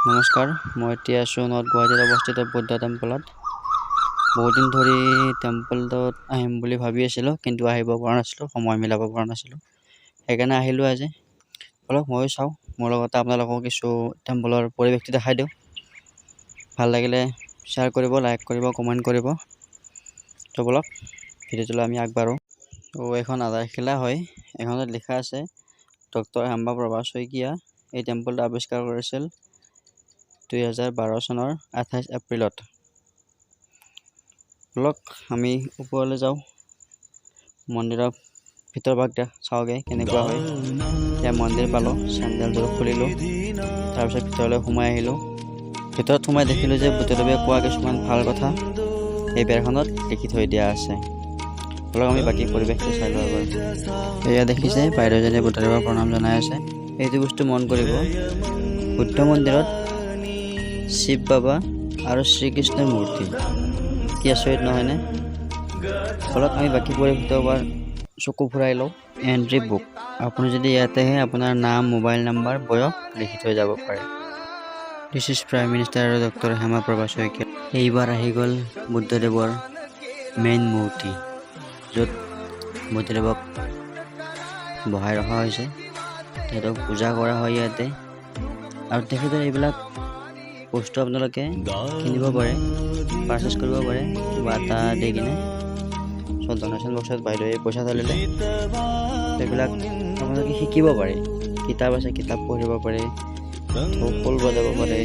নমস্কাৰ, মই এতিয়া আছোঁ নৰ্থ গুৱাহাটীত অৱস্থিত বুদ্ধ টেম্পলত। বহুত দিন ধৰি টেম্পলটোত আহিম বুলি ভাবি আছিলোঁ, কিন্তু আহিব পৰা নাছিলোঁ, সময় মিলাব পৰা নাছিলোঁ। সেইকাৰণে আহিলোঁ আজি। বলক ময়ো চাওঁ, মোৰ লগতে আপোনালোকক কিছু টেম্পলৰ পৰিৱেশটো দেখাই দিওঁ। ভাল লাগিলে শ্বেয়াৰ কৰিব, লাইক কৰিব, কমেণ্ট কৰিব। তো বলক ভিডিঅ'টোলৈ আমি আগবাঢ়োঁ। তো এখন আধাৰশিলা হয়, এখনত লিখা আছে ডক্টৰ হেমপ্ৰভা শইকীয়া। এই টেম্পলটো আৱিষ্কাৰ কৰিছিল 2012 চনৰ 28 এপ্ৰিলত। বলক আমি ওপৰলৈ যাওঁ, মন্দিৰৰ ভিতৰ ভাগ চাওঁগৈ কেনেকুৱা হয়। এতিয়া মন্দিৰ পালোঁ, চেণ্ডেলযোৰ খুলিলোঁ, তাৰপিছত ভিতৰলৈ সোমাই আহিলোঁ। ভিতৰত সোমাই দেখিলোঁ যে বুদ্ধদেৱে কোৱা কিছুমান ভাল কথা এই বেৰখনত লিখি থৈ দিয়া আছে। বলক আমি বাকী পৰিৱেশটো চাই লওঁ এবাৰ। এয়া দেখিছে বাইদেউজনীয়ে বুদ্ধদেৱক প্ৰণাম জনাই আছে। এইটো বস্তু মন কৰিব, বুদ্ধ মন্দিৰত শিৱ বাবা আৰু শ্ৰীকৃষ্ণৰ মূৰ্তি, কি আচৰিত নহয়নে? ফলত আমি বাকী পৰিৱেশটো এবাৰ চকু ফুৰাই লওঁ। এণ্ট্ৰি বুক, আপুনি যদি ইয়াতেহে আপোনাৰ নাম, মোবাইল নাম্বাৰ, বয়স লিখি থৈ যাব পাৰে। This is prime minister doctor Hemprabha Saikia. এইবাৰ আহি গ'ল বুদ্ধদেৱৰ মেইন মূৰ্তি, য'ত বুদ্ধদেৱক বহাই ৰখা হৈছে। তেখেতক পূজা কৰা হয় ইয়াতে। আৰু তেখেতৰ এইবিলাক বস্তু আপোনালোকে কিনিব পাৰে, পাৰ্চেছ কৰিব পাৰে কিবা এটা দি কিনে। চ' ডনেশ্যন বক্সত বাইদেৱে পইচা ঢালিলে। এইবিলাক আপোনালোকে শিকিব পাৰে, কিতাপ আছে, কিতাপ পঢ়িব পাৰে, খোল বজাব পাৰে,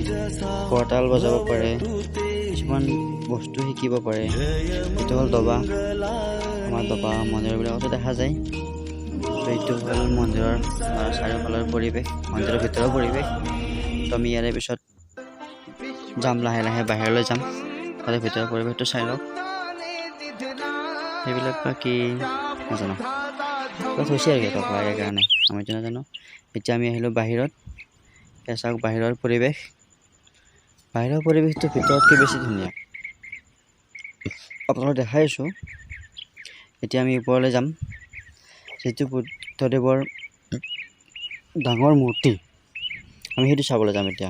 কৰতাল বজাব পাৰে, কিছুমান বস্তু শিকিব পাৰে। এইটো হ'ল দবা, আমাৰ দবা মন্দিৰবিলাকতো দেখা যায়। চ' এইটো হ'ল মন্দিৰৰ চাৰিওফালৰ পৰিৱেশ, মন্দিৰৰ ভিতৰৰ পৰিৱেশ। চ' আমি ইয়াৰে পিছত যাম, লাহে লাহে বাহিৰলৈ যাম, তাতে ভিতৰৰ পৰিৱেশটো চাই লওক। সেইবিলাক বা কি নাজানো, তাত হৈছে আৰু সিহঁতক লাগে কাৰণে, আমিতো নাজানো। এতিয়া আমি আহিলোঁ বাহিৰত। এয়া চাওক বাহিৰৰ পৰিৱেশ। বাহিৰৰ পৰিৱেশটো ভিতৰতকৈ বেছি ধুনীয়া, আপোনালোকক দেখাই আছোঁ। এতিয়া আমি ওপৰলৈ যাম, যিটো বুদ্ধদেৱৰ ডাঙৰ মূৰ্তি, আমি সেইটো চাবলৈ যাম এতিয়া।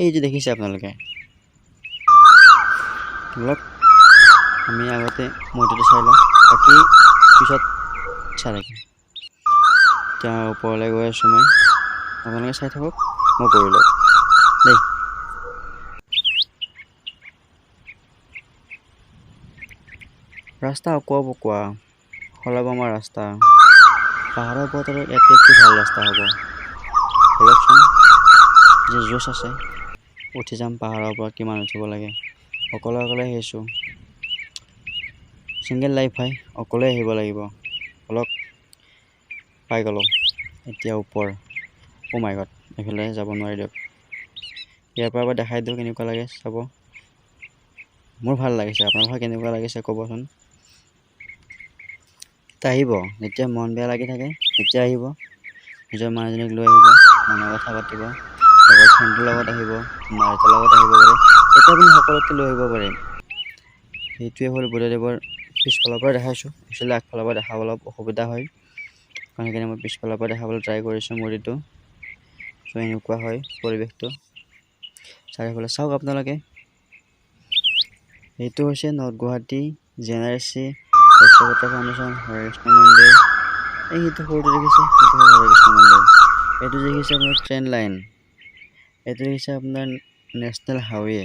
এইটো দেখিছে আপোনালোকে। বলক আমি আগতে মূৰ্তিটো চাই লওঁ, বাকী পিছত চাই থাকিম। এতিয়া ওপৰলৈ গৈ আছোঁ মই, আপোনালোকে চাই থাকক, মই কৰি লওঁ দেই। ৰাস্তা অকোৱা পকোৱা, সলাব আমাৰ ৰাস্তা। পাহাৰৰ ওপৰত আৰু ইয়াতকৈ কি ভাল ৰাস্তা হ'ব। বলকচোন, যে জোচ আছে, উঠি যাম পাহাৰৰ ওপৰত। কিমান উঠিব লাগে, অকলে অকলে আহিছোঁ, ছিংগল লাইফ হয়, অকলে আহিব লাগিব। অলপ পাই গ'লোঁ এতিয়া ওপৰ। অ' মাই গড, এইফালে যাব নোৱাৰি দিয়ক। ইয়াৰ পৰা এবাৰ দেখাই দিওঁ কেনেকুৱা লাগে চাব। মোৰ ভাল লাগিছে, আপোনালোকৰ কেনেকুৱা লাগিছে ক'বচোন। আহিব, যেতিয়া মন বেয়া লাগি থাকে তেতিয়া আহিব, নিজৰ মানুহজনীক লৈ আহিব, মনৰ কথা পাতিব, লগৰ ফ্ৰেণ্ডটোৰ লগত আহিব, মা-দেউতাৰ লগত আহিব পাৰে। এতিয়া আপুনি সকলোকে লৈ আহিব পাৰে। সেইটোৱে হ'ল বুদ্ধদেৱৰ। পিছফালৰ পৰা দেখাইছোঁ, একচুৱেলি আগফালৰ পৰা দেখাব অলপ অসুবিধা হয়, কাৰণ সেইকাৰণে মই পিছফালৰ পৰা দেখাবলৈ ট্ৰাই কৰিছোঁ মূৰ্তিটো। চ' এনেকুৱা হয় পৰিৱেশটো, চাৰিওফালে চাওক আপোনালোকে। এইটো হৈছে north Guwahati JNRC foundation Hare Krishna মন্দিৰ। এইটো সৰুটো দেখিছে, সেইটো হ'ল হৰে কৃষ্ণ মন্দিৰ। এইটো দেখিছে আপোনাৰ ট্ৰেইন লাইন, এইটো দেখিছে আপোনাৰ নেশ্যনেল হাইৱে।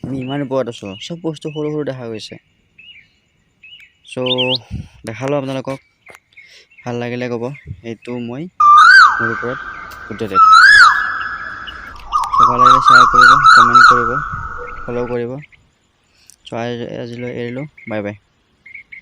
আমি ইমান ওপৰত আছোঁ, চব বস্তু সৰু সৰু দেখা গৈছে। চ' দেখালোঁ আপোনালোকক, ভাল লাগিলে ক'ব। এইটো মই মোৰ ওপৰত বুদ্ধদেৱ। চ' ভাল লাগিলে শ্বেয়াৰ কৰিব, কমেণ্ট কৰিব, ফ'ল' কৰিব। চ' আজিলৈ এৰিলোঁ, বাই বাই।